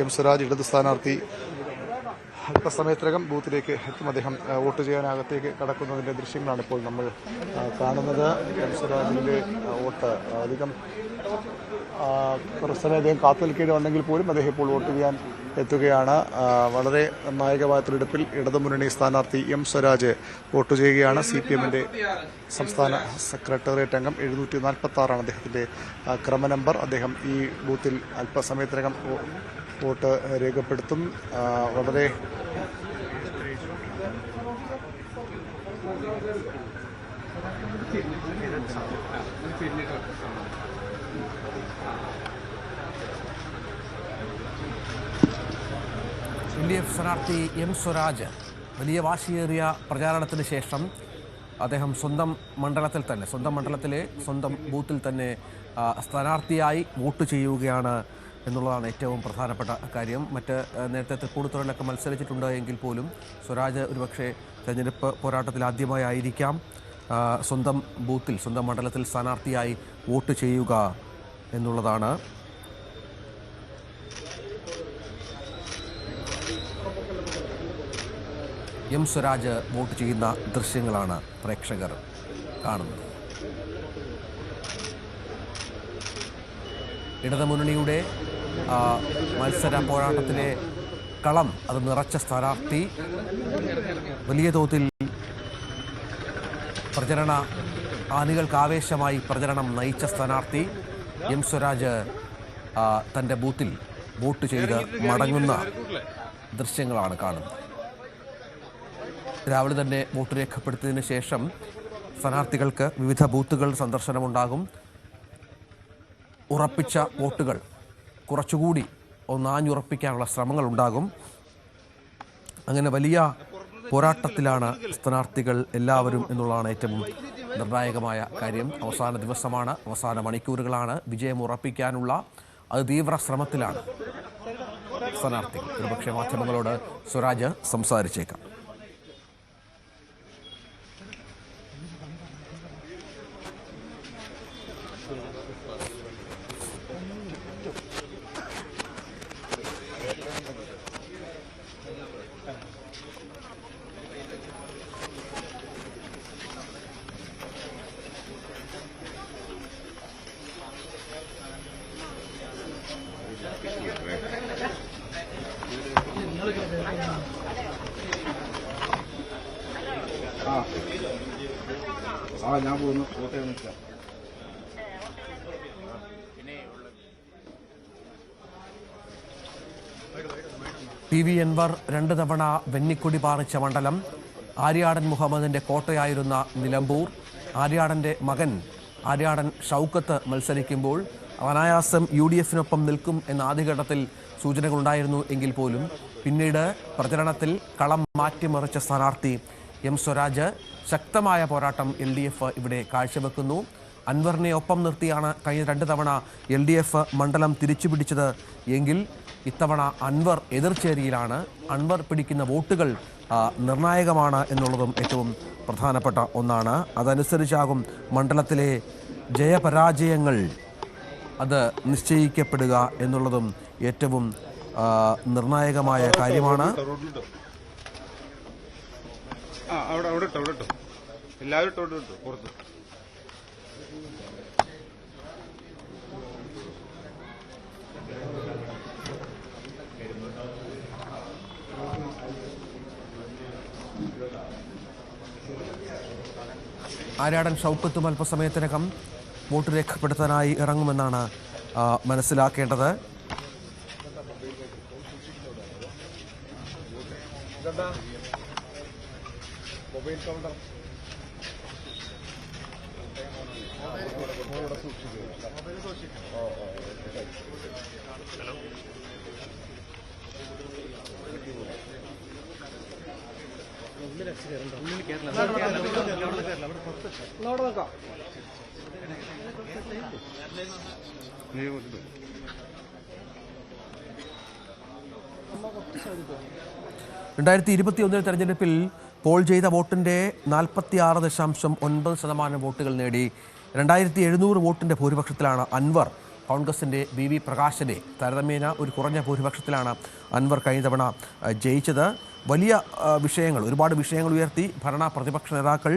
M Swaraj ഇടത് സ്ഥാനാർത്ഥി അല്പസമയത്തിനകം ബൂത്തിലേക്ക് എത്തും. അദ്ദേഹം വോട്ട് ചെയ്യാനകത്തേക്ക് കടക്കുന്നതിൻ്റെ ദൃശ്യങ്ങളാണ് ഇപ്പോൾ നമ്മൾ കാണുന്നത്. എം സ്വരാജിൻ്റെ വോട്ട് അധികം കുറച്ച് സമയം അദ്ദേഹം കാത്തു നിൽക്കേണ്ടതുണ്ടെങ്കിൽ പോലും അദ്ദേഹം ഇപ്പോൾ വോട്ട് ചെയ്യാൻ എത്തുകയാണ്. വളരെ നിർണായകമായ തെരഞ്ഞെടുപ്പിൽ ഇടതുമുന്നണി സ്ഥാനാർത്ഥി എം സ്വരാജ് വോട്ട് ചെയ്യുകയാണ്. CPM-ന്റെ സംസ്ഥാന സെക്രട്ടേറിയറ്റ് അംഗം 746 അദ്ദേഹത്തിൻ്റെ ക്രമ നമ്പർ. അദ്ദേഹം ഈ ബൂത്തിൽ അല്പസമയത്തിനകം വോട്ട് രേഖപ്പെടുത്തും. വളരെ LDF സ്ഥാനാർത്ഥി എം സ്വരാജ് വലിയ വാശിയേറിയ പ്രചാരണത്തിന് ശേഷം അദ്ദേഹം സ്വന്തം മണ്ഡലത്തിലെ സ്വന്തം ബൂത്തിൽ തന്നെ സ്ഥാനാർത്ഥിയായി വോട്ട് ചെയ്യുകയാണ് എന്നുള്ളതാണ് ഏറ്റവും പ്രധാനപ്പെട്ട കാര്യം. നേരത്തെ തൃപ്പൂണിത്തുറയിലൊക്കെ മത്സരിച്ചിട്ടുണ്ട് എങ്കിൽ പോലും സ്വരാജ് ഒരുപക്ഷെ തെരഞ്ഞെടുപ്പ് പോരാട്ടത്തിൽ ആദ്യമായിരിക്കാം സ്വന്തം ബൂത്തിൽ സ്വന്തം മണ്ഡലത്തിൽ സ്ഥാനാർത്ഥിയായി വോട്ട് ചെയ്യുക എന്നുള്ളതാണ്. എം സ്വരാജ് വോട്ട് ചെയ്യുന്ന ദൃശ്യങ്ങളാണ് പ്രേക്ഷകർ കാണുന്നത്. ഇടതുമുന്നണിയുടെ മത്സര പോരാട്ടത്തിലെ കളം അത് നിറച്ച സ്ഥാനാർത്ഥി, വലിയ തോതിൽ പ്രചരണ ആണികൾക്ക് ആവേശമായി പ്രചരണം നയിച്ച സ്ഥാനാർത്ഥി എം സ്വരാജ് തൻ്റെ ബൂത്തിൽ വോട്ട് ചെയ്ത് മടങ്ങുന്ന ദൃശ്യങ്ങളാണ് കാണുന്നത്. രാവിലെ തന്നെ വോട്ട് രേഖപ്പെടുത്തിയതിന് ശേഷം സ്ഥാനാർത്ഥികൾക്ക് വിവിധ ബൂത്തുകൾ സന്ദർശനമുണ്ടാകും. ഉറപ്പിച്ച വോട്ടുകൾ കുറച്ചുകൂടി ആഞ്ഞുറപ്പിക്കാനുള്ള ശ്രമങ്ങളുണ്ടാകും. അങ്ങനെ വലിയ പോരാട്ടത്തിലാണ് സ്ഥാനാർത്ഥികൾ എല്ലാവരും എന്നുള്ളതാണ് ഏറ്റവും നിർണായകമായ കാര്യം. അവസാന ദിവസമാണ്, അവസാന മണിക്കൂറുകളാണ്. വിജയം ഉറപ്പിക്കാനുള്ള അതീവ്ര ശ്രമത്തിലാണ് സ്ഥാനാർത്ഥികൾ. ഒരുപക്ഷെ മാധ്യമങ്ങളോട് സ്വരാജ് സംസാരിച്ചേക്കാം. ഞാൻ പോകുന്നു കോട്ടയം നിൽക്കാം. PV അൻവർ 2 തവണ വെന്നിക്കൊടി പാറിച്ച മണ്ഡലം. ആര്യാടൻ മുഹമ്മദിന്റെ കോട്ടയായിരുന്ന നിലമ്പൂർ. ആര്യാടന്റെ മകൻ ആര്യാടൻ ഷൗക്കത്ത് മത്സരിക്കുമ്പോൾ അനായാസം UDF-നൊപ്പം നിൽക്കും എന്ന ആദ്യഘട്ടത്തിൽ സൂചനകളുണ്ടായിരുന്നു എങ്കിൽ പോലും പിന്നീട് പ്രചരണത്തിൽ കളം മാറ്റിമറിച്ച സ്ഥാനാർത്ഥി എം സ്വരാജ് ശക്തമായ പോരാട്ടം LDF ഇവിടെ കാഴ്ചവെക്കുന്നു. അൻവറിനെ ഒപ്പം നിർത്തിയാണ് കഴിഞ്ഞ 2 തവണ LDF മണ്ഡലം തിരിച്ചുപിടിച്ചത് എങ്കിൽ ഇത്തവണ അൻവർ എതിർചേരിയിലാണ്. അൻവർ പിടിക്കുന്ന വോട്ടുകൾ നിർണായകമാണ് എന്നുള്ളതും ഏറ്റവും പ്രധാനപ്പെട്ട ഒന്നാണ്. അതനുസരിച്ചാകും മണ്ഡലത്തിലെ ജയപരാജയങ്ങൾ അത് നിശ്ചയിക്കപ്പെടുക എന്നുള്ളതും ഏറ്റവും നിർണായകമായ കാര്യമാണ്. എല്ലാവരും പുറത്ത് ആര്യാടൻ ഷൗക്കത്തും അല്പസമയത്തിനകം വോട്ട് രേഖപ്പെടുത്താനായി ഇറങ്ങുമെന്നാണ് മനസ്സിലാക്കേണ്ടത്. തെരഞ്ഞെടുപ്പിൽ പോൾ ചെയ്ത വോട്ടിന്റെ 46.9% വോട്ടുകൾ നേടി 2700 വോട്ടിന്റെ ഭൂരിപക്ഷത്തിലാണ് അൻവർ കോൺഗ്രസിൻ്റെ വി പ്രകാശിനെ താരതമ്യേന ഒരു കുറഞ്ഞ ഭൂരിപക്ഷത്തിലാണ് അൻവർ കഴിഞ്ഞ തവണ ജയിച്ചത്. വലിയ വിഷയങ്ങൾ, ഒരുപാട് വിഷയങ്ങൾ ഉയർത്തി ഭരണ പ്രതിപക്ഷ നേതാക്കൾ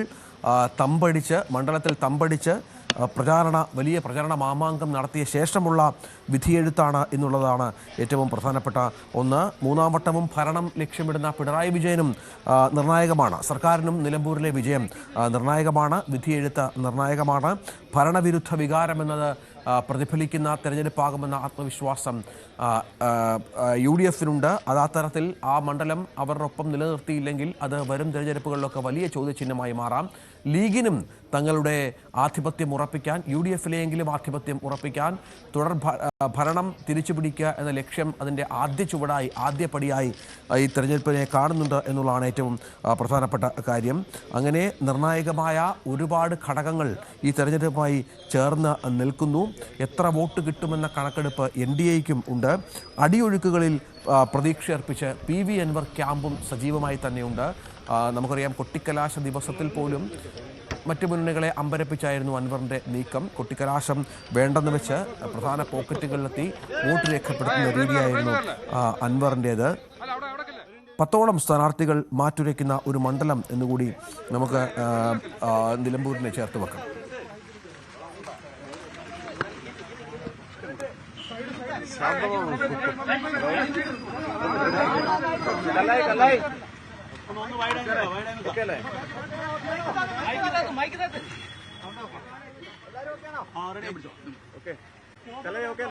മണ്ഡലത്തിൽ തമ്പടിച്ച് വലിയ പ്രചാരണ മാമാങ്കം നടത്തിയ ശേഷമുള്ള വിധിയെഴുത്താണ് എന്നുള്ളതാണ് ഏറ്റവും പ്രധാനപ്പെട്ട ഒന്ന്. മൂന്നാം വട്ടവും ഭരണം ലക്ഷ്യമിടുന്ന പിണറായി വിജയനും നിർണായകമാണ്. സർക്കാരിനും നിലമ്പൂരിലെ വിജയം നിർണായകമാണ്. വിധിയെഴുത്ത് നിർണായകമാണ്. ഭരണവിരുദ്ധ വികാരമെന്നത് പ്രതിഫലിക്കുന്ന തെരഞ്ഞെടുപ്പാകുമെന്ന ആത്മവിശ്വാസം UDF-നുണ്ട്. അത് ആ തരത്തിൽ ആ മണ്ഡലം അവരോടൊപ്പം നിലനിർത്തിയില്ലെങ്കിൽ അത് വരും തെരഞ്ഞെടുപ്പുകളിലൊക്കെ വലിയ ചോദ്യചിഹ്നമായി മാറാം. ലീഗിനും തങ്ങളുടെ ആധിപത്യം ഉറപ്പിക്കാൻ, UDF-ലെങ്കിലും ആധിപത്യം ഉറപ്പിക്കാൻ, ഭരണം തിരിച്ചുപിടിക്കുക എന്ന ലക്ഷ്യം അതിൻ്റെ ആദ്യപടിയായി ഈ തെരഞ്ഞെടുപ്പിനെ കാണുന്നുണ്ട് എന്നുള്ളതാണ് ഏറ്റവും പ്രധാനപ്പെട്ട കാര്യം. അങ്ങനെ നിർണായകമായ ഒരുപാട് ഘടകങ്ങൾ ഈ തെരഞ്ഞെടുപ്പുമായി ചേർന്ന് നിൽക്കുന്നു. എത്ര വോട്ട് കിട്ടുമെന്ന കണക്കെടുപ്പ് NDAയ്ക്കും ഉണ്ട്. അടിയൊഴുക്കുകളിൽ പ്രതീക്ഷയർപ്പിച്ച് PV അൻവർ ക്യാമ്പും സജീവമായി തന്നെയുണ്ട്. നമുക്കറിയാം, കൊട്ടിക്കലാശ ദിവസത്തിൽ പോലും മറ്റു മുന്നണികളെ അമ്പരപ്പിച്ചായിരുന്നു അൻവറിൻ്റെ നീക്കം. കൊട്ടിക്കലാശം വേണ്ടെന്ന് വെച്ച് പ്രധാന പോക്കറ്റുകളിലെത്തി വോട്ട് രേഖപ്പെടുത്തുന്ന രീതിയായിരുന്നു അൻവറിൻ്റേത്. 10ഓളം സ്ഥാനാർത്ഥികൾ മാറ്റുരയ്ക്കുന്ന ഒരു മണ്ഡലം എന്നുകൂടി നമുക്ക് നിലമ്പൂരിനെ ചേർത്ത് വെക്കാം. ഓക്കെ